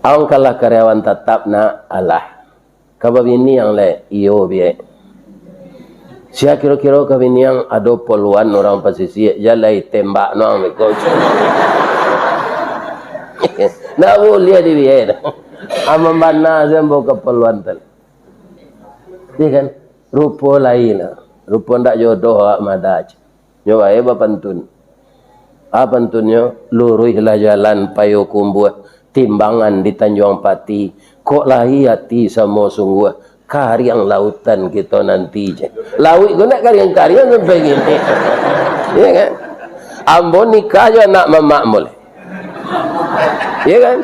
Ang kalah karyawan tetap na alah. Kababini yang le iyo biye. Sia kira-kira kabini yang ada poluan orang pasisi jalai tembak no ang coach. Na boleh di biye. Amambana zembo keperluan tel. Iya kan? Rupa lain lah. Rupa ndak jodoh ak madaj. Nyoba pantun. Pantunnya luruhlah jalan payo kumbuh timbangan di Tanjung Pati. Kok lahi hati sama sungguh karyang lautan kita nanti je. Laut guna karyang-karyang sampai gini. Iya kan? Ambo nikah je nak mamak boleh. Iya kan?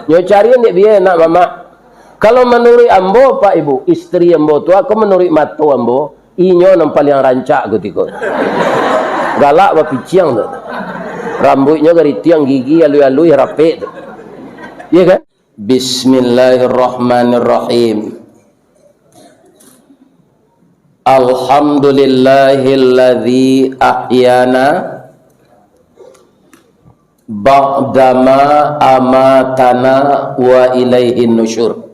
Nyo cari ni biaya nak mamak. Kalau menurut ambo Pak Ibu, istri ambo tu aku menurut matu ambo, inyo yang paling rancak gutiko. Galak bapiciang tu. Rambutnya dari tiang gigi alui-alui rapi tu. Iya kan? Bismillahirrahmanirrahim. Alhamdulillahilladzi ahyana ba'dama amatana wa ilaihin nusyur.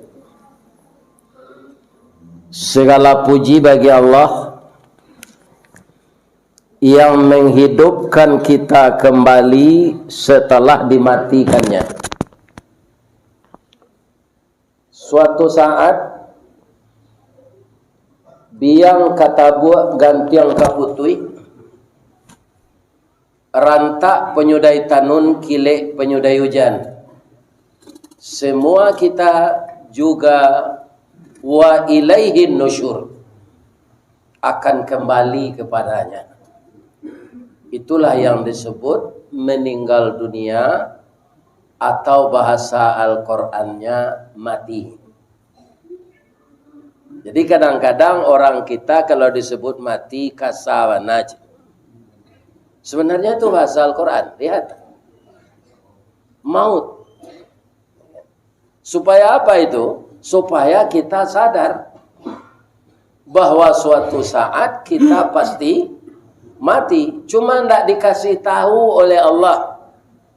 Segala puji bagi Allah yang menghidupkan kita kembali setelah dimatikannya. Suatu saat biang kata buat gantiang kaputui rantak penyudai tanun kilek penyudai hujan. Semua kita juga wa ilaihin nusyur akan kembali kepadanya. Itulah yang disebut meninggal dunia atau bahasa Al-Qur'annya mati. Jadi kadang-kadang orang kita kalau disebut mati kasawanaj. Sebenarnya itu bahasa Al-Quran. Lihat. Maut. Supaya apa itu? Supaya kita sadar bahwa suatu saat kita pasti mati. Cuma tidak dikasih tahu oleh Allah.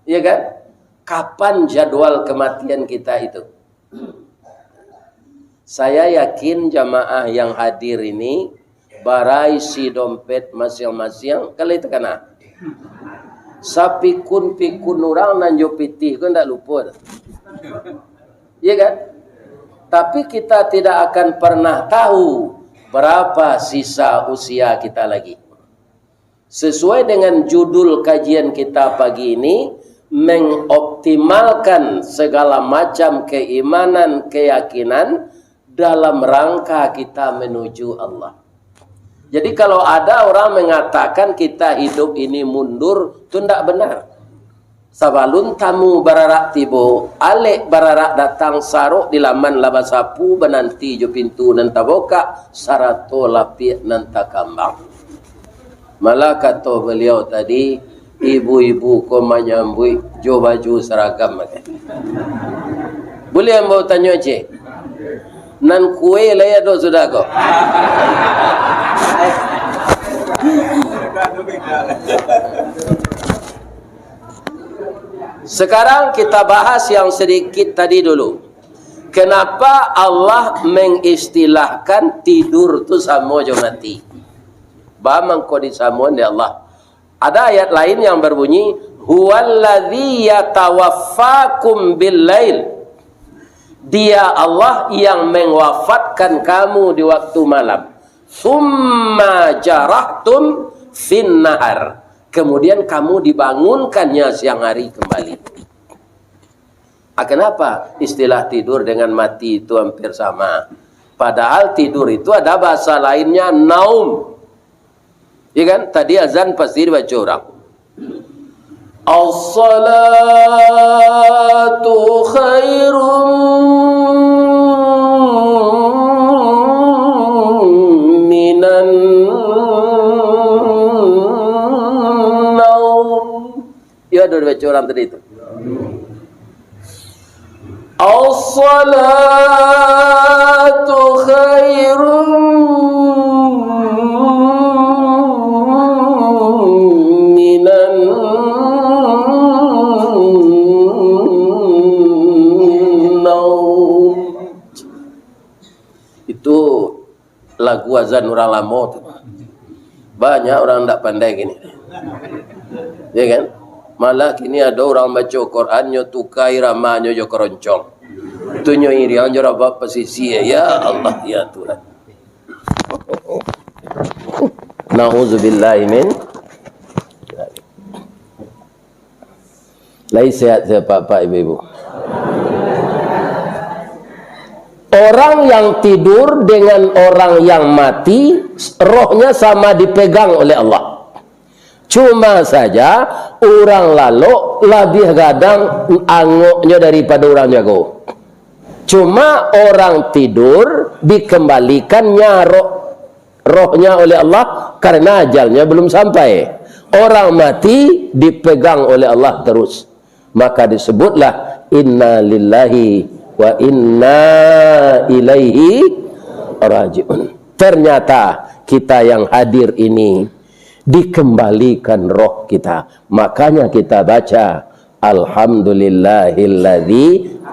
Ya kan? Kapan jadwal kematian kita itu? Saya yakin jamaah yang hadir ini barai si dompet masing-masing kalau itu kena. Sapikun-pikun orang nanjo pitih kan tak lupa. Iya kan? Tapi kita tidak akan pernah tahu berapa sisa usia kita lagi. Sesuai dengan judul kajian kita pagi ini, mengoptimalkan segala macam keimanan, keyakinan dalam rangka kita menuju Allah. Jadi kalau ada orang mengatakan kita hidup ini mundur, itu tidak benar. Sabalun tamu bararak tibo, alek bararak datang saruk di laman laba sapu benanti jo pintu nan taboka sarato lapik nan takambang. Malah kata beliau tadi, ibu-ibu ko menyambui jo baju seragam. Boleh mau tanya cik? Nan kue lah ya do sudah kok. Sekarang kita bahas yang sedikit tadi dulu. Kenapa Allah mengistilahkan tidur tu sama jo mati? Bamang ko disamuan di Allah. Ada ayat lain yang berbunyi huwallazi yatawaffakum bil-lail. Dia Allah yang mewafatkan kamu di waktu malam. Summa jarahtum fin nahar. Kemudian kamu dibangunkannya siang hari kembali. Kenapa istilah tidur dengan mati itu hampir sama? Padahal tidur itu ada bahasa lainnya naum. Ya kan? Tadi azan pasti dibaca orang. As-salatu khairum minan naum. Ya, ada dibaca orang tadi itu. As-salatu khairum minan azan orang lama tu. Banyak orang tak pandai gini. Ya kan? Malah kini ada orang baca Quran nyo tukar irama nyo jo keroncong. Tu nyo iri anjo rabak pesisi ya Allah ya Tuhan. Nauzubillahi min. Lai sehat saya Pak Ibu-ibu. Orang yang tidur dengan orang yang mati, rohnya sama dipegang oleh Allah. Cuma saja orang lalu lebih gadang angoknya daripada orang jago. Cuma orang tidur dikembalikannya rohnya oleh Allah karena ajalnya belum sampai. Orang mati dipegang oleh Allah terus. Maka disebutlah inna lillahi wa inna ilaihi raji'un. Ternyata kita yang hadir ini dikembalikan roh kita. Makanya kita baca alhamdulillahilladzi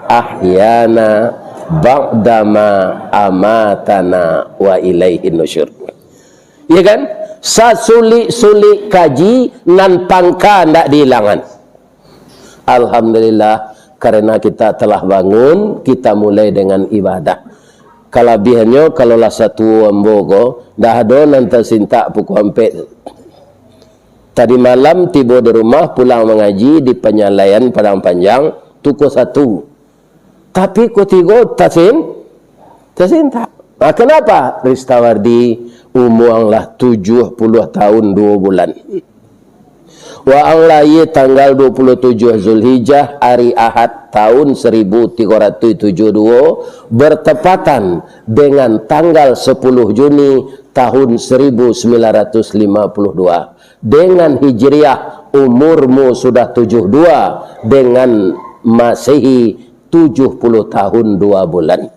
ahyana ba'dama amatana wa ilaihin nusyur. Ya kan? Sasulik-sulik kaji nan pangka ndak dihilangan. Alhamdulillah karena kita telah bangun, kita mulai dengan ibadah. Kelebihannya kalau lah satu ambogo dah ada nanti sinta pukul 4. Tadi malam tiba di rumah pulang mengaji di penyalayan Padang Panjang tuku 1. Tapi ketiga tersinta. Nah, kenapa? Ristawardi umurlah 70 tahun 2 bulan. Wa anglaye tanggal 27 Zulhijjah hari Ahad tahun 1372 bertepatan dengan tanggal 10 Juni tahun 1952. Dengan Hijriah umurmu sudah 72, dengan Masehi 70 tahun 2 bulan.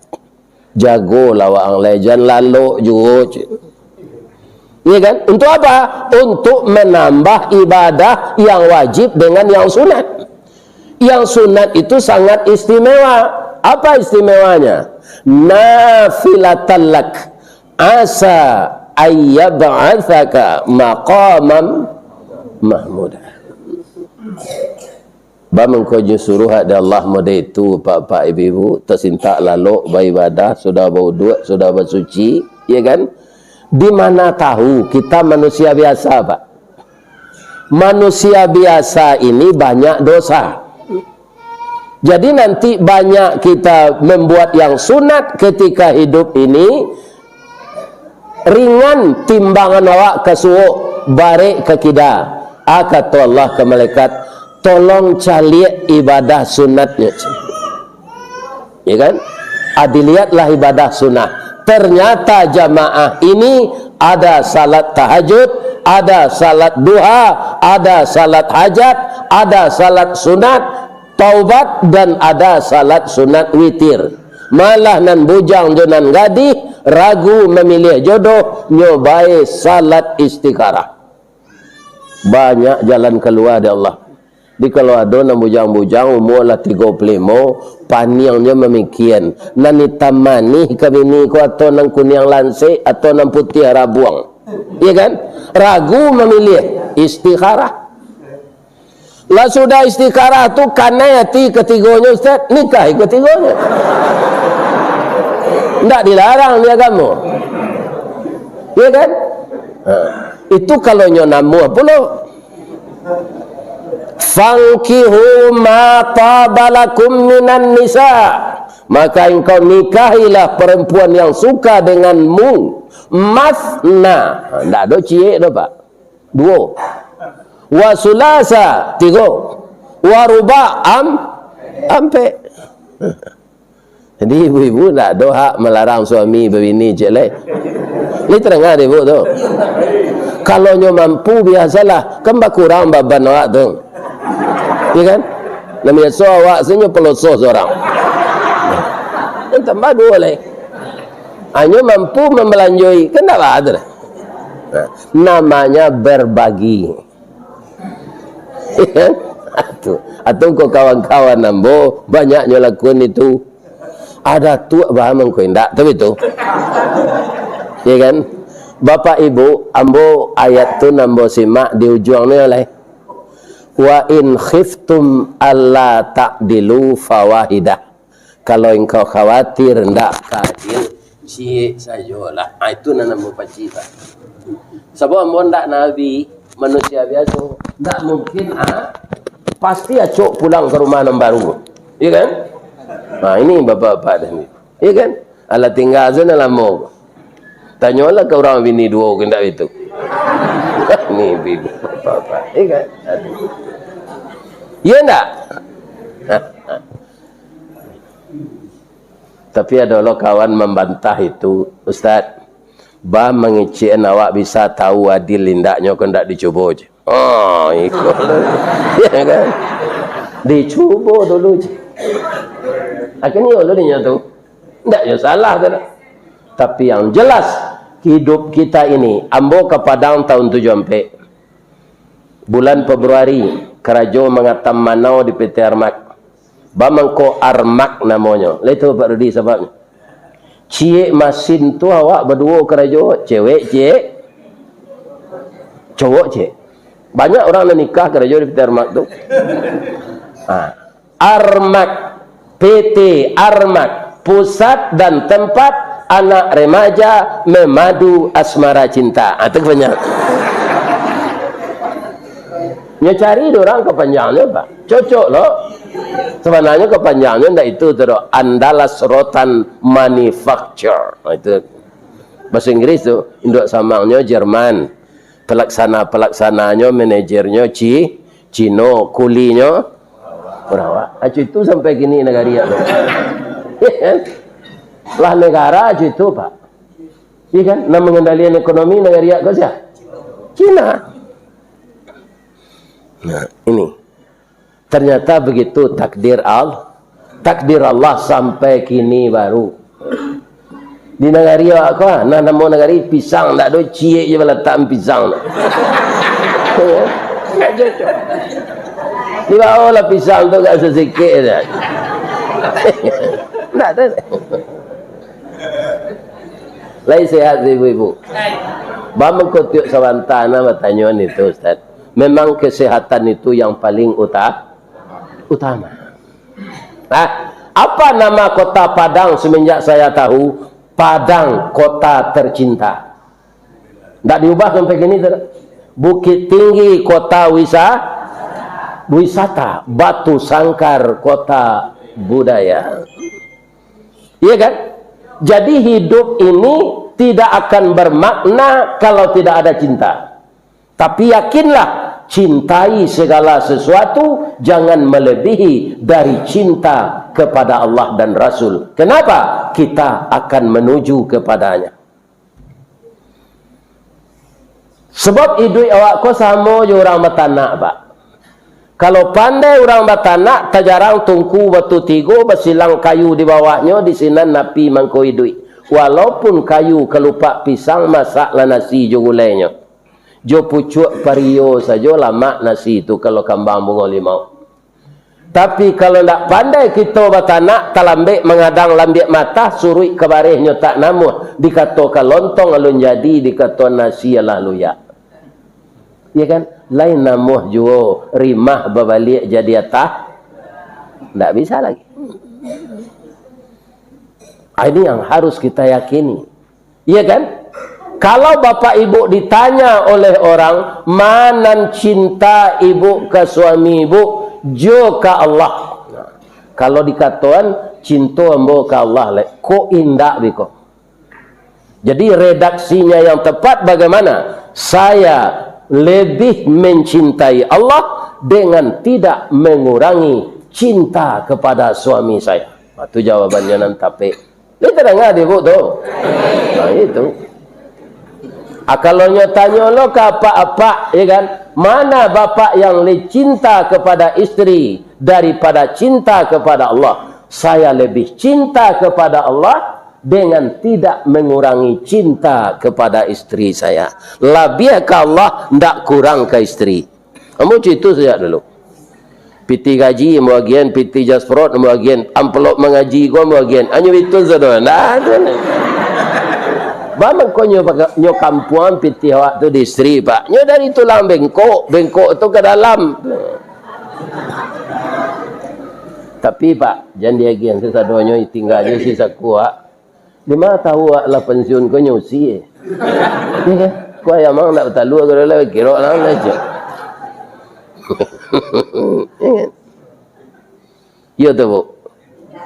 Jago lawang lejan lalu juga. Ya kan? Untuk apa? Untuk menambah ibadah yang wajib dengan yang sunat. Yang sunat itu sangat istimewa. Apa istimewanya? Nafilatan lak asa ayyab'atsaka maqamam mahmuda. Bamengko suruh ada Allah mode itu Pak Ibu tersintak lalu beribadah, sudah berwuduk, sudah bersuci, ya kan? Di mana tahu kita manusia biasa, Pak. Manusia biasa ini banyak dosa. Jadi nanti banyak kita membuat yang sunat ketika hidup ini, ringan timbangan awak ke suuk, barik ke kida. Kata Allah ke malaikat, tolong caliak ibadah sunatnya. Ya kan? Dilihatlah ibadah sunat. Ternyata jamaah ini ada salat tahajud, ada salat duha, ada salat hajat, ada salat sunat taubat, dan ada salat sunat witir. Malah nan bujang jonan gadih ragu memilih jodoh, nyobai salat istikharah. Banyak jalan keluar dari Allah. Di kalau ada nan bujang-bujang umur lah 35, paniangnya memikian. Nani tamani kabini ko atau nang kuning lansik atau nang putih rabuang. Iya kan? Ragu memilih istikharah. Lah sudah istikharah tu karena hati ketiganya Ustaz, nikah ketiganya. Ndak dilarang dia kamu. Iya kan? Itu kalau nyonamu pula. Fankihu ma tabalakum minan nisa, maka engkau nikahilah perempuan yang suka denganmu. Masna, tidak ada cie dah Pak, 2. Wa sulasa, 3. Wa ruba, ampe. Jadi ibu-ibu tak ada hak melarang suami berbini jelek. Ini terengah ibu tu. Kalau nyo mampu biasalah, kan kurang baban awak tu. Ya kan? Namanya so awak senyo peloso seorang. Tambah 2 lagi. Hanya mampu membelanjoi, kan tak ada. Namanya berbagi. Atau kau kawan-kawan nambo banyaknya lakukan itu. Ada tu paham kau indak, tapi itu. Ya kan? Bapak Ibu, ambo ayat tu nambo simak di ujung ni oleh wa in khiftum alla ta'dilu fawahidah. Kalau engkau khawatir ndak adil, cie sajalah. Itu nambo pacita. Sebab ambo ndak nabi, manusia biasa, ndak mungkin pasti acok pulang ke rumah yang baru. Iya kan? Nah, ini bapak-bapak dah ni. Iya kan? Ala tinggal sana lama. Tanyalah ke orang bini dua kendak itu. Ni bini bapak-bapak. Iya kan? Iya enggak? Tapi ada lo kawan membantah itu, Ustaz. Bah mengicik awak bisa tahu adil lindaknya kau ndak dicoba je. Oh, ikut. Ya kan? Dicoba dulu je. Akhirnya lo dia tu. Ndak ya salah tak? Tapi yang jelas hidup kita ini, ambo ke Padang tahun 7 bulan Februari, kerajo mengatam manau di PT Armak. Bamangko Armak namanya. Itu Pak Rudi sebabnya. Cie masin tu awak berdua kerajo, cewek cek, cowok cek. Banyak orang yang nikah kerajo di PT Armak tu. Armak, PT Armak, pusat dan tempat anak remaja memadu asmara cinta. Itu banyak. Nya cari orang kepanjangnya Pak. Cocok loh. Sebenarnya kepanjangnya ndak itu terus Andalas Rotan Manufacture. Itu bahasa Inggris tu, induk samangnya Jerman. Pelaksananya manajernya Cino, kulinya Perawak. Itu sampai gini negara dia. Lah negara itu Pak. Iya kan? Nah mengendalikan ekonomi negara dia kau siapa? Cina. Nah, ini. Ternyata begitu takdir Allah sampai kini baru. Di negara aku nah nama negara pisang tak ada cie je letak pisang. Enggak cocok. Di bawah lah pisang tu enggak sesikit je. Enggak ada. Lai sehat ibu-ibu. Bamang kotiuk sawantana bertanya itu Ustaz. Memang kesehatan itu yang paling utama. Apa nama kota Padang semenjak saya tahu? Padang, kota tercinta. Tak diubah sampai gini. Bukit Tinggi, kota wisata. Batu Sangkar, kota budaya. Iya kan? Jadi hidup ini tidak akan bermakna kalau tidak ada cinta. Tapi yakinlah, cintai segala sesuatu, jangan melebihi dari cinta kepada Allah dan Rasul. Kenapa? Kita akan menuju kepadanya. Sebab hidup awak ko sama je orang batanak, Pak. Kalau pandai orang batanak, tak jarang tungku batu tiga, bersilang kayu di bawahnya, di sini napi mangko hidup. Walaupun kayu kelupak pisang, masaklah nasi je gulainya. Jo pucuk pario saja lama nasi itu kalau kambang bunga limau. Tapi kalau tak pandai kita batanak, talambek mengadang lambik mata, surui kebarihnya tak namuh. Dikatakan lontong alun jadi, dikatakan nasi alah luya. Ya kan? Lain namuh juga rimah berbalik jadi atah. Tak bisa lagi. Ini yang harus kita yakini. Ya kan? Kalau bapak ibu ditanya oleh orang, mana cinta ibu ke suami ibu, jo ke Allah. Nah, kalau dikatakan cinta ambo ke Allah, ko indah biko. Jadi redaksinya yang tepat bagaimana? Saya lebih mencintai Allah dengan tidak mengurangi cinta kepada suami saya. Itu jawabannya nanti. Ini terdengar ibu tu. Nah itu. Kalau tanya lo ke apa-apa, ya kan? Mana bapak yang lebih cinta kepada istri daripada cinta kepada Allah? Saya lebih cinta kepada Allah dengan tidak mengurangi cinta kepada istri saya. Lebih ke Allah, tidak kurang ke istri. Kamu itu sejak dulu. PT gaji, bagian PT jasprot, bagian amplop mengaji, bagian. Hanya itu saja. Tidak ada. Bamang ko nyo kampuan piti awak tu distri pak. Nyo dari tulang bengkok, bengkok tu ke dalam. Tapi pak, jangan dia gian sisa donyo tinggalnya sisa kuat. Lima tahu lah pensiun ko nyusi. Iya kan? Ko yang mang nak betalu aku dah kira lah aja. Iya tu bu.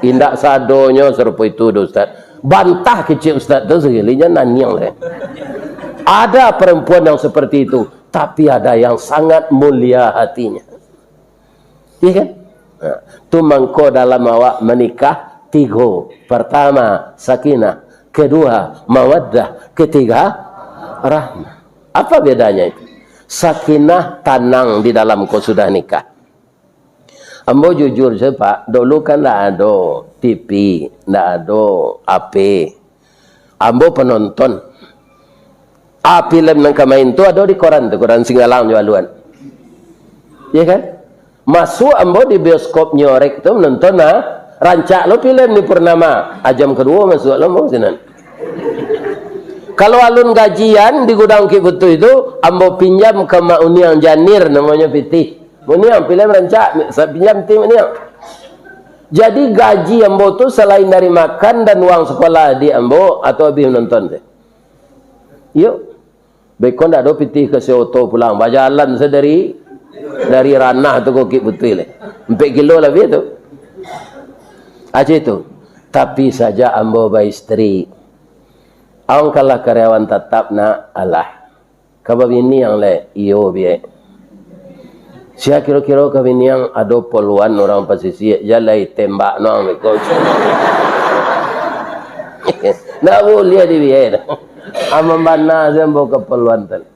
Indak sadonyo serupa itu Ustaz. Bantah kecil Ustaz tu sekalinya nanyang lah. Ada perempuan yang seperti itu, tapi ada yang sangat mulia hatinya. Iya kan? Nah, tu mangko dalam awak menikah tiga. Pertama sakinah, kedua mawaddah, ketiga rahmah. Apa bedanya itu? Sakinah tenang di dalam kau sudah nikah. Ambo jujur saya pak, dulu kan tak ada TV, tak ada HP. Ambo penonton. Film yang kemain tu ada di koran tu, koran Singgalang jualan. Ya kan? Masuk ambo di bioskop nyorek tu menonton rancak lo film di Purnama. Jam kedua masuk lo mau sinan. Kalau alun gajian di gudang Kibutu itu, ambo pinjam ke Mak Uniang Janir namanya Pitih. Uniang film rancak, saya pinjam tim Uniang. Jadi gaji ambo tu selain dari makan dan uang sekolah di ambo atau habis menonton deh. Yuk, bekon dah do Pitih ke Seoto pulang, berjalan sedari dari ranah tu kok Kibutu le. 4 kilo lebih tu. Aja itu. Tapi saja ambo by istri. Ang kalah karyawan tetap na alah. Kababini yang le iyo biye. Siya kira-kira kabini yang ada poluan orang pasisi jalai tembak no ameko. Na boleh di biye. Amambana zembo keperluan tel.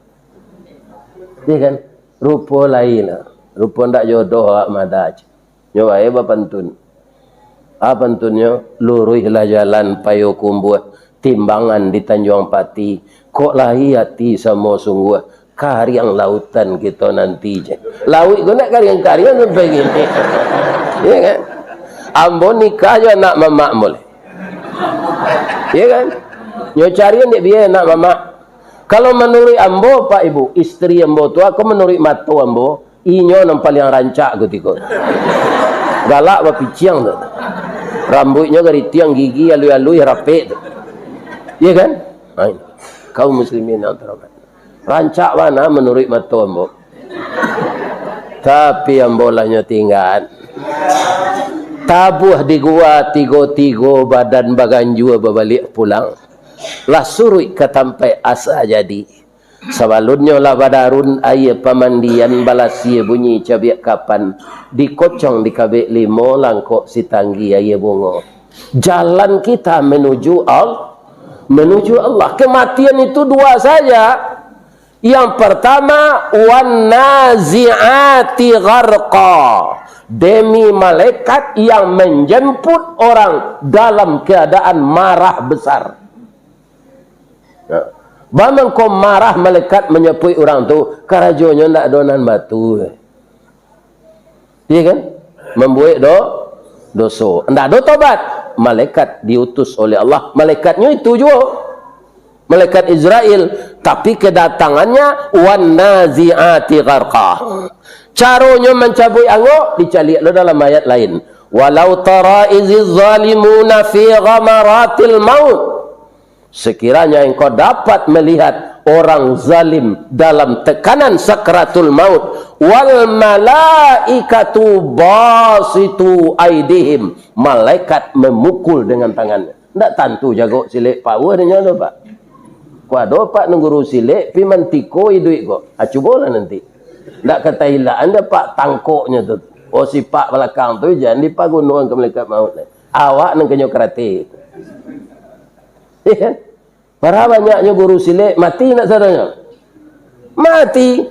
Dia kan rupa lain. Rupa ndak jodoh ak madaj. Nyoba eba pantun. Pantunnya luruhlah jalan payo kumbuh timbangan di Tanjung Pati. Kok lahi hati sama sungguh. Karyang lautan kita nanti je. Laut kau nak karyang-karyang sampai gini. Ya kan? Ambo nikah je nak mamak boleh. Ya kan? Nyo cari ni biaya nak mamak. Kalau menurut ambo Pak Ibu, istri ambo tu aku menurut matu ambo, inyo yang paling rancak ketika. Galak apa piciang tu. Rambutnya dari tiang gigi alui-alui rapi tu. Ya kan? Hai. Kau muslimin yang terhormat. Rancak mana menurut mata ambo. Tapi ambo lahnya tinggal. Tabuh di gua tigo-tigo badan baganjua berbalik pulang. Lah surui ke tampai asa jadi. Sabalunnya lah badarun ayah pemandian balasia bunyi cabiak kapan. Dikocong di kabik limo langkok si tanggi ayah bungo. Jalan kita menuju Allah. Kematian itu dua saja. Yang pertama wan nazi'ati gharqa, demi malaikat yang menjemput orang dalam keadaan marah besar. Bamang ko marah malaikat menyepui orang tu karajonya ndak donan batu. Iya kan? Membuat dosa. Ndak do tobat. Malaikat diutus oleh Allah. Malaikatnya itu juga malaikat Israel, tapi kedatangannya wan nazi'ati gharqa. Caranya mencabui angok dicalik lo dalam ayat lain. Walau tara iziz zalimuna fi ghamaratil maut. Sekiranya engkau dapat melihat orang zalim dalam tekanan sakratul maut, wal malaikatu basitu aidihim, malaikat memukul dengan tangannya. Ndak tentu jago silik power nya do Pak. Kuado Pak nunggu silek pi mantiko duit kok. Cubalah nanti. Ndak kata hilang anda Pak tangkoknya tu. Oh si Pak belakang tu jangan dipagunungan ke malaikat maut. Awak nang kenyo kerati. Ya. Para banyaknya guru silek mati nak sadanya. Mati.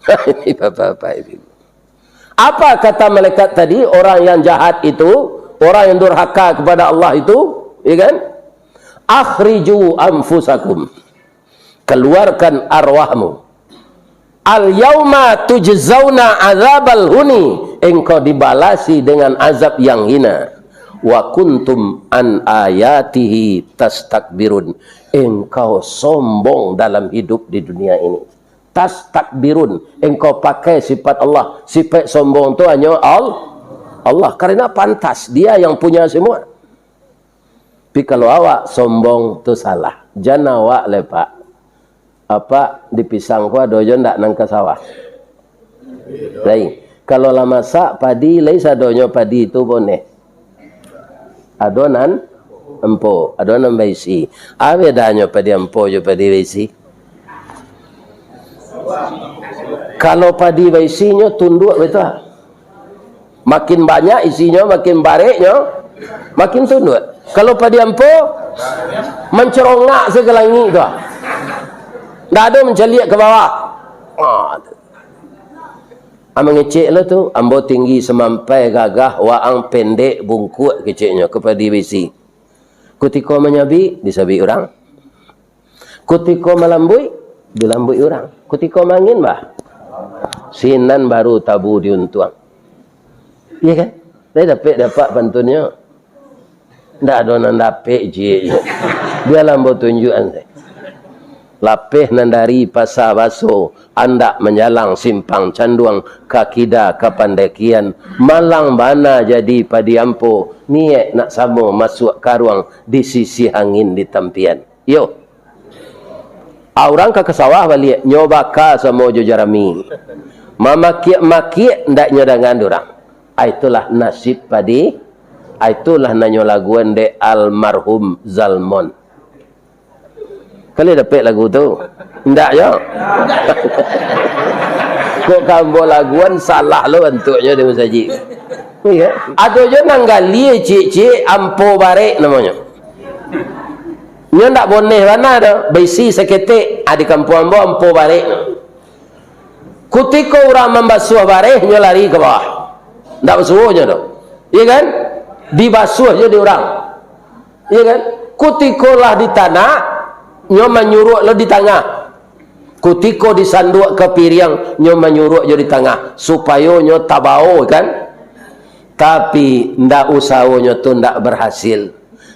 Ini bapak-bapak itu. Apa kata malaikat tadi? Orang yang jahat itu, orang yang durhaka kepada Allah itu, ya kan? Akhriju anfusakum. Keluarkan arwahmu. Al-yauma tujzauna azabal huni. Engkau dibalasi dengan azab yang hina. Wa kuntum an ayatihi tastakbirun. engkau sombong dalam hidup di dunia ini. Tastakbirun, engkau pakai sifat Allah. Sifat sombong tu hanya Allah, karena pantas dia yang punya semua. Tapi kalau awak sombong tu salah. Jangan awak lepak apa dipisang ku dojo ndak nang ke sawah. Lain. Kalau lah masak padi lain sadonyo padi itu boleh. Adonan empo, adonan baisi. Apa bedanya padi empo jo padi baisi? Kalau padi baisinya tunduk betul. Makin banyak isinya, makin bareknya, makin tunduk. Kalau padi empo mencerongak segelangi tu. Tak ada menceliak ke bawah. Mengecek lah tu. Ambo tinggi semampai gagah, waang pendek bungkuk keceknya ke padi besi. Kutiko menyabi, disabi orang. Kutiko melambui, dilambui orang. Kutiko mangin bah, sinan baru tabu diuntuang. Iya kan? Saya dapat pantunnya. Tak ada nan dapat je. Dia lambo tunjukan saya. Lapih nandari pasar baso, andak menyalang simpang canduang, kakida kapandekian, malang bana jadi padi ampo, niat nak samo masuk karuang di sisi angin di tampian. Yo. Orang ke sawah balik nyoba ka samo jo jarami. Mamakiak-makiak ndak nyodangan dorang. Itulah nasib padi. Itulah nanyo laguan de almarhum Zalmon. Kali dapat lagu tu? Ndak ya? Kok kambo laguan salah lo bentuknya dia musajik. Iya. Ada je nanggali cik-cik ampo barek namanya. Nyo ndak boneh mana dah. Besi seketik di kampung ampo barek. Kutiko orang membasuh barek nyo lari ke bawah. Ndak basuhnya tu. Iya kan? Dibasuh je di orang. Iya kan? Kutiko lah di tanah, nyo menyuruh lo di tengah. Kutiko disanduk ke piring, nyo menyuruh je di tengah supaya nyo tabau kan. Tapi ndak usahanya tu ndak berhasil.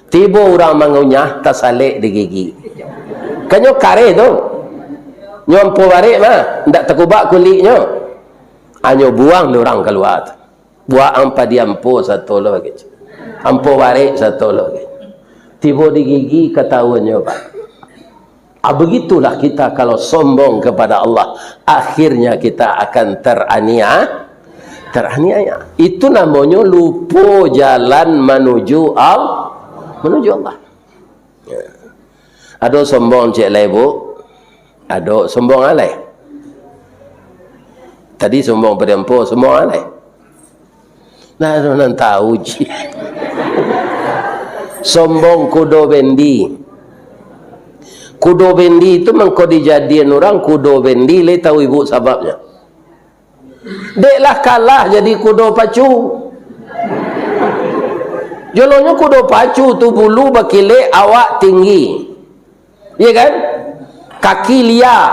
Tiba orang mengunyah tasalik di gigi. Kanyo kare tu. Nyo ampo barek mah ndak tekubak kulitnya. Anyo buang orang keluar. Buang padi ampo satu lo lagi. Ampo barek satu lo lagi. Tiba di gigi ketahuannya Pak. Begitulah kita kalau sombong kepada Allah, akhirnya kita akan teraniaya. Itu namanya lupa jalan menuju Allah. Ya. Ada sombong cik lebu, ada sombong alai. Tadi sombong pada empo, sombong alai. Nah, orang tahu je. Sombong kudo bendi. Kudo bendi itu mengko dijadian orang kudo bendi, le tahu ibu sebabnya. Deklah kalah jadi kudo pacu. Jolonya kudo pacu tu bulu bakile awak tinggi. Iya kan? Kaki liar.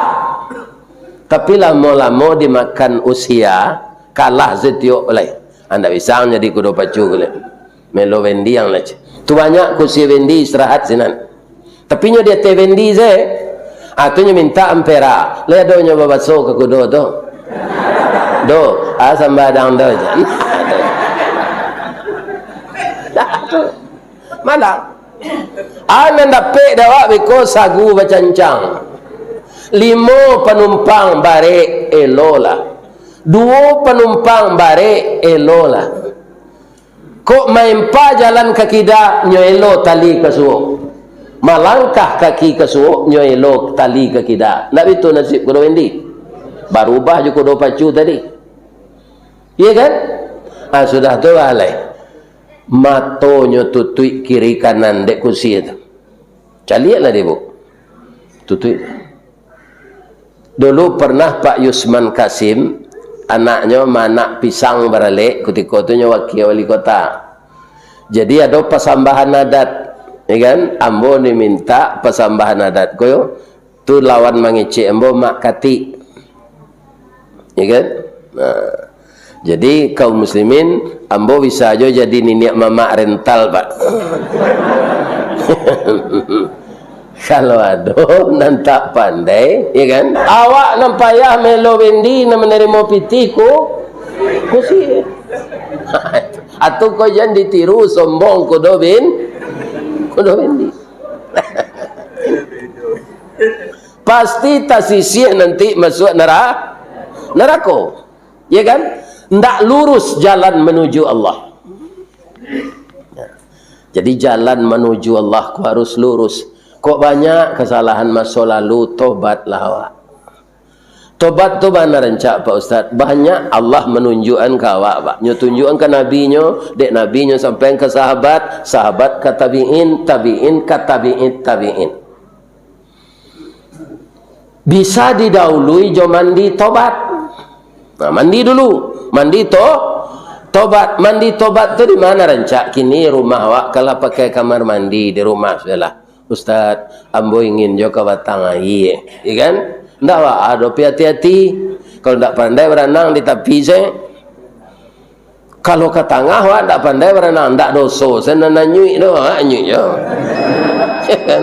Tapi lama-lama dimakan usia, kalah setiap oleh. Anda bisa jadi kudo pacu kele. Melo bendi yang leh. Tu banyak kursi bendi istirahat sinan. Tapi nyo dia teh bendi ze. Atunya minta ampera. Le do nyo babaso ke kudo tu. Do, sambadang do je. Malang. Anan dapat dawak beko sagu bacancang. 5 penumpang barek elola. 2 penumpang barek elola. Kok main pa jalan kaki dah nyo elo tali ke suo. Malangkah kaki ke suo nyo elo tali kaki dah. Nak itu nasib kudo bendi. Barubah je kudo pacu tadi. Iya kan? Sudah tu alai. Matonyo tutui kiri kanan dek kursi itu. Caliatlah dia bu. Tutui. Dulu pernah Pak Yusman Kasim, anaknya manak pisang beralik ketika itu wakil wali kota. Jadi ada persambahan adat, ya kan? Ambo ni minta persambahan adat koyo tu lawan mangecek ambo mak kati. Ya kan? Nah, jadi kaum muslimin ambo bisa aja jadi niniak mama rental Pak. Kalau ada nan tak pandai, ya kan? Awak nan payah melo bendi nan menerima pitiku, kusi. Atau kau jangan ditiru sombong kudo bendi. Pasti tasisi nanti masuk neraka, ya kan? Ndak lurus jalan menuju Allah. Jadi jalan menuju Allah ku harus lurus. Kok banyak kesalahan masa lalu, tobatlah awak. Tobat tu mana rencak Pak Ustaz? Banyak Allah menunjukkan ke awak, Pak. Nyo tunjukkan ke nabinya, dek nabinya sampai ke sahabat, sahabat ke tabi'in, tabi'in ke tabi'in. Bisa didahului jo mandi tobat. Nah, mandi dulu. Mandi tobat. Mandi tobat tu di mana rencak? Kini rumah awak kalau pakai kamar mandi di rumah sudahlah. Ustaz, ambo ingin jo ke batang air, ya kan? Ndak wak, ada hati-hati. Kalau ndak pandai berenang di tepi saya. Kalau ke tengah wak ndak pandai berenang, ndak dosa. Saya nak nyui tu, nyui jo. Ya kan?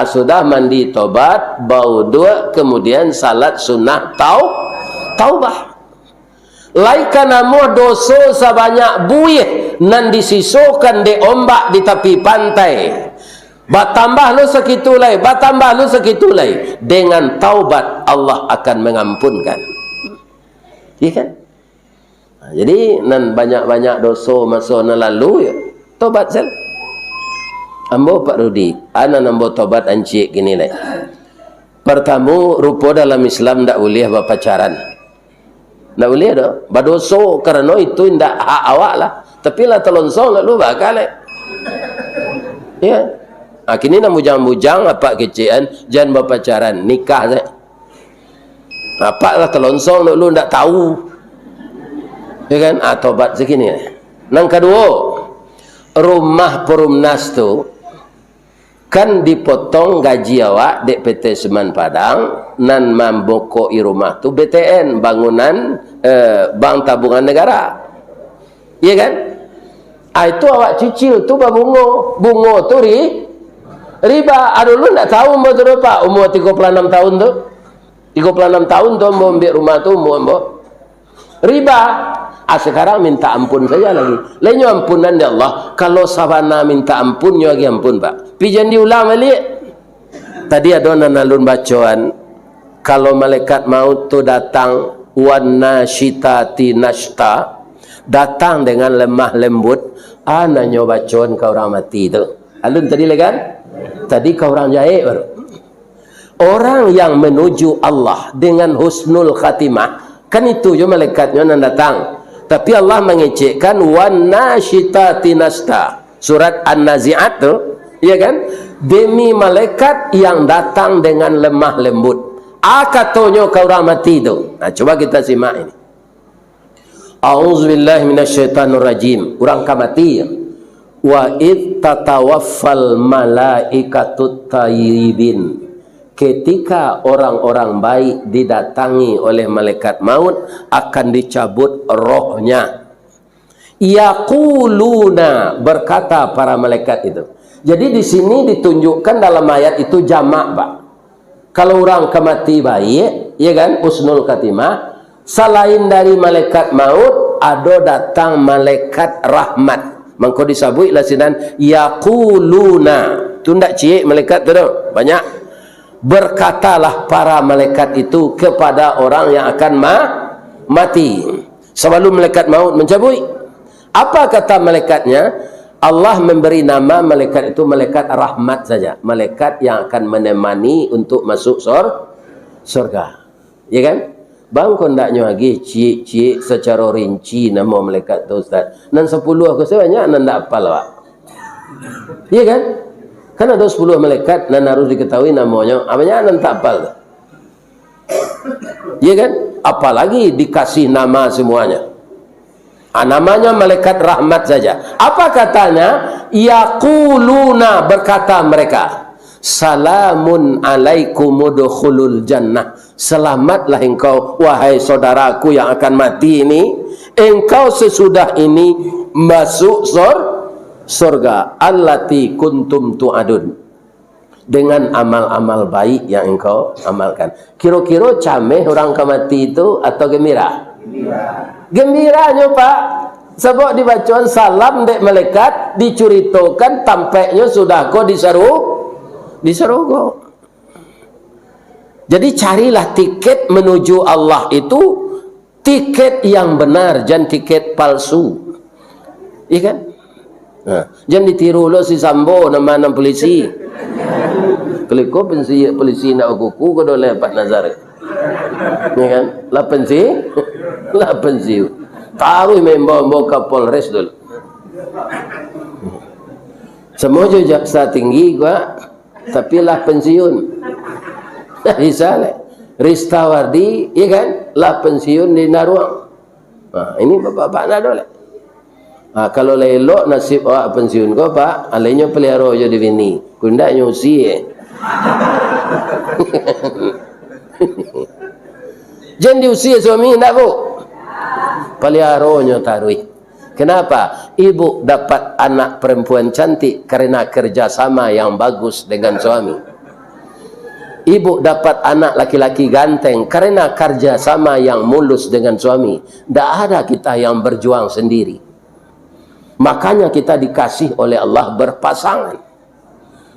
Sudah mandi tobat, bau dua, kemudian salat sunnah taubah. Laikan amo dosa sebanyak buih nan disisokan de ombak di tepi pantai. Batambah lu segitu lagi, batambah lu segitu lagi. Dengan taubat Allah akan mengampunkan. Iya kan? Nah, jadi nan banyak-banyak dosa masa lalu ya, taubat sel. Ambo Pak Rudi, ana nambo taubat ancik gini lagi. Pertama, rupa dalam Islam ndak boleh berpacaran. Ndak boleh dah. Badoso kerana itu ndak hak awak lah. Tapi lah telonsong nak lu bakal. Ya. Kini nak bujang-bujang apa kecian jangan berpacaran, nikah saya. Apa lah telonsong nak lu ndak tahu. Ya kan? Tobat segini. Nang kedua, rumah perumnas tu kan dipotong gaji awak dek PT Semen Padang nan membokoi rumah tu BTN, bangunan Bank Tabungan Negara, iya kan? Itu awak cicil tu bunga tu riba. Aduh lu tak tahu umur tu berapa? Umur 36 tahun tu, 36 tahun tu ambil rumah tu umur riba. Sekarang minta ampun saja lagi. Lainnya ampunan dari Allah. Kalau sabana minta ampun, lagi ampun Pak. Pijan diulang balik. Tadi ada nanalun bacaan. Kalau malaikat maut tu datang, wana syitati nashta, datang dengan lemah lembut. Nanya bacaan kau orang mati tu. Alun tadi lagi kan? Tadi kau orang jahit baru. Orang yang menuju Allah dengan husnul khatimah, kan itu je malaikatnya yang datang. Tapi Allah mengecekkan wan nasyitati nasta. Surat An-Nazi'at tu, ya kan? Demi malaikat yang datang dengan lemah lembut. Katanya kau orang mati tu. Nah, coba kita simak ini. A'udzubillahi minasyaitonir rajim. Orang mati. Wa id tatawaffal malaikatut tayyibin. Ketika orang-orang baik didatangi oleh malaikat maut, akan dicabut rohnya. Yaquluna, berkata para malaikat itu. Jadi di sini ditunjukkan dalam ayat itu jamak, Pak. Kalau orang kemati baik, ya kan, husnul khatimah, selain dari malaikat maut, ada datang malaikat rahmat. Mangko disabui lasinan yaquluna. Tu ndak cik malaikat tu banyak. Berkatalah para malaikat itu kepada orang yang akan mati sebelum malaikat maut mencabut. Apa kata malaikatnya? Allah memberi nama malaikat itu malaikat rahmat saja, malaikat yang akan menemani untuk masuk surga, ya kan? Bang kau ndaknya lagi cik secara rinci nama malaikat tu Ustaz. Nan 10 aku sebanyak nan ndak hafal Pak. Ya kan? Kan ada 10 malaikat dan harus diketahui namanya. Apanya nan tak hafal. Ya kan? Apalagi dikasih nama semuanya. Namanya malaikat rahmat saja. Apa katanya? Yaquluna, berkata mereka, salamun alaikum udkhulul jannah. Selamatlah engkau wahai saudaraku yang akan mati ini. Engkau sesudah ini masuk surga allati kuntum tu'adun, dengan amal-amal baik yang engkau amalkan. Kira-kira cameh orang mati itu atau gembira? Gembiranya Pak, sebab dibacaan salam dek malaikat, dicuritakan tampaknya sudah kau diserugo. Jadi carilah tiket menuju Allah itu tiket yang benar, jangan tiket palsu. Iya kan? Nah, jangan ditiru lo si Sambo nama polisi. Kalau kau polisi nak kuku kau dah lepas nazar. Iya kan? Lah pensi. Taruh membawa Kapolres dulu. Semua jaksa tinggi gua, tapi lah pensiun. Dah bisa lah. Ristawardi, iya kan? Lah pensiun di Naruang. Nah, ini bapak-bapak nak dole. Kalau elok nasib awak pensiun kau Pak, alainya pelihara je di bini. Kundak nyusi Jangan diusia suami nak bu. Peliharanya tarui. Kenapa? Ibu dapat anak perempuan cantik karena kerjasama yang bagus dengan suami. Ibu dapat anak laki-laki ganteng karena kerjasama yang mulus dengan suami. Tidak ada kita yang berjuang sendiri. Makanya kita dikasih oleh Allah berpasangan.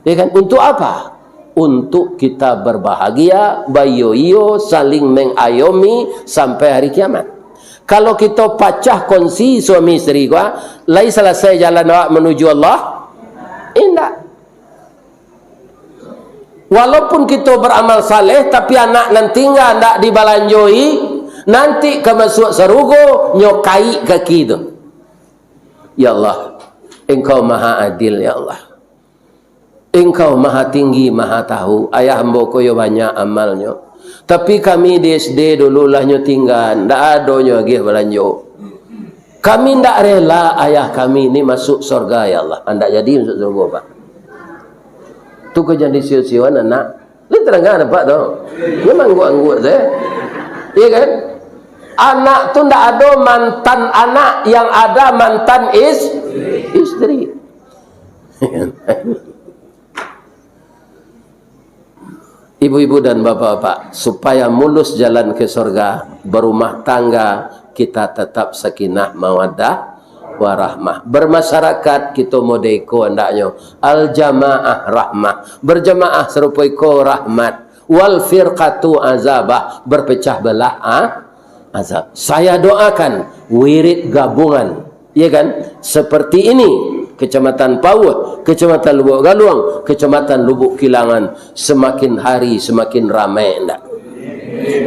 Ya kan? Untuk apa? Untuk kita berbahagia, bayo-iyo, saling mengayomi sampai hari kiamat. Kalau kita pacah kongsi suami isteri gua, lai selesai jalan awak menuju Allah, indah. Walaupun kita beramal saleh, tapi anak nanti nggak dibalanjoi, nanti ke masuk serugo nyokai kaki itu. Ya Allah, Engkau maha adil ya Allah. Engkau maha tinggi, maha tahu. Ayah hamba koyo banyak amalnya. Tapi kami di SD dulu lahnya tinggal, ndak adonyo lagi belanjo. Kami ndak rela ayah kami ini masuk surga ya Allah. Anda jadi masuk surga Pak. Tu kerja di siu-siuan anak. Lu terangkan apa tu? Memang gua saya. Iya kan? Anak tu ndak ada mantan anak, yang ada mantan istri. Ibu-ibu dan bapak-bapak, supaya mulus jalan ke surga, berumah tangga, kita tetap sakinah mawaddah warahmah. Bermasyarakat kita modeko andaknya al jamaah rahmah, berjamaah serupa iko rahmat, wal firqatu azabah, berpecah belah azab. Saya doakan wirid gabungan, ya kan, seperti ini. Kecamatan Pauh, Kecamatan Lubuk Galuang, Kecamatan Lubuk Kilangan, semakin hari semakin ramai enggak?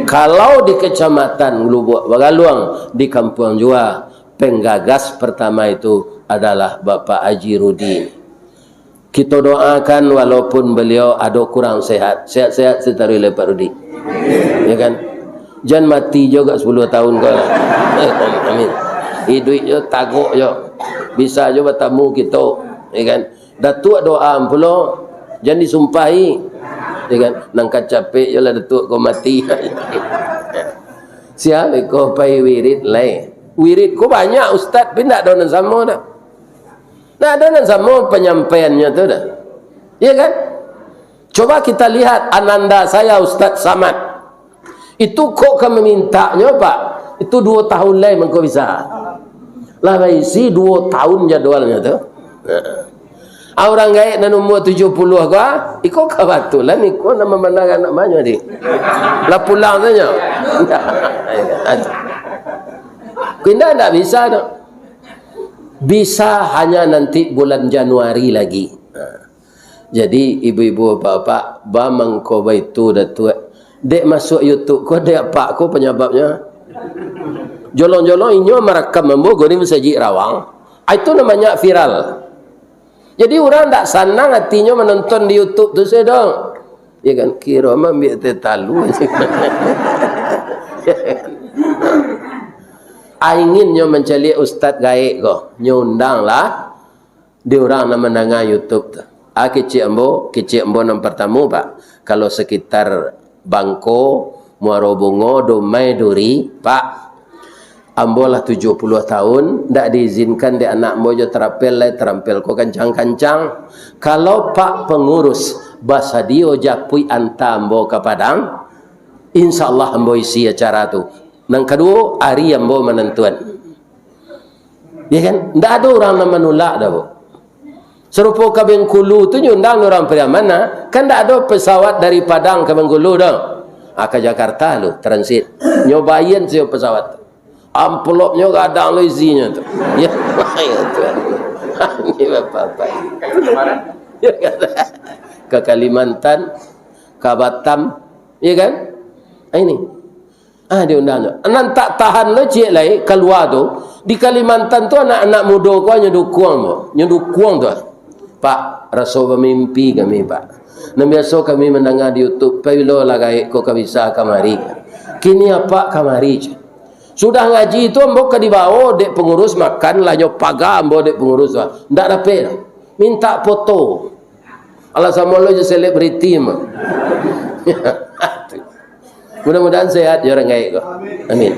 Kalau di Kecamatan Lubuk Galuang, di Kampung Jua, penggagas pertama itu adalah Bapak Haji Rudi. Kita doakan walaupun beliau ada kurang sehat, sehat-sehat setaruh oleh Pak Rudi, ya kan? Jangan mati juga 10 tahun kau lah. Amin. Hidup je taguk je, bisa je bertamu kita, ya kan? Datuk doa pula, jangan disumpahi, ya kan? Nangkat capek je lah datuk kau mati. Siapa kau pai wirid lai? Wirid kau banyak ustaz, tapi tak ada yang sama dah. Tak ada yang sama penyampaiannya tu dah, ya kan? Coba kita lihat ananda saya Ustaz Samad, itu kok kami mintanya Pak, itu 2 tahun lagi mengkau bisa. Lah isi 2 tahun jadwalnya tu. Orang gaib dan umur 70 kah? Iko kebetulan iko nama mana anak banyak ni. Lah pulang saja. Kita tak bisa tu. Bisa hanya nanti bulan Januari lagi. Jadi ibu-ibu bapak, bamang ko baitu datuk. Dek masuk YouTube ko dek pak ko penyebabnya. Jolong-jolong inyo merekam membogo ni masjid Rawang. Itu namanya viral. Jadi orang tak senang hatinya menonton di YouTube tu saya dong. Ya kan, kira ambil tetalu. Inginnya mencari ustaz gaib ko. Nyundang lah. Dia orang nak mendengar YouTube tu. Kecik embo yang pertama Pak. Kalau sekitar Bangko, Muaro Bungo, Domai, Duri, Pak. ambolah 70 tahun, ndak diizinkan di anak ambo jo terampil ko kancang-kancang. Kalau pak pengurus bahasa dio jakpui anta ambo ke Padang, insyaallah ambo isi acara tu. Nang kedua, hari ambo menentuan. Ya kan? Ndak ada orang yang menolak dah, Bu. Serupa ke Bengkulu tu nyundang orang dari mana? Kan tak ada pesawat dari Padang ke Bengkulu dah. Ke Jakarta lu transit. Nyobain saya pesawat tu. Amplopnya kadang lu isinya tu. Ya, tu. Ini bapak-bapak. Ke Kalimantan, ke Batam, ya kan? Ini. Diundang. Anak tak tahan lo cik lai keluar tu. Di Kalimantan tu anak-anak muda kau nyedukung tu. Pak, rasa bermimpi kami, Pak. Dan biasa kami mendengar di YouTube, "Pailoh lah gaik kau bisa kamari." Kini apa kamari? Sudah ngaji itu ambo ke di bawah dek pengurus makan lah nyopaga ambo dek pengurus lah. Ndak dapat. Minta foto. Allah sama lo je selebriti mah. Mudah-mudahan sehat ya orang gaik kau. Amin.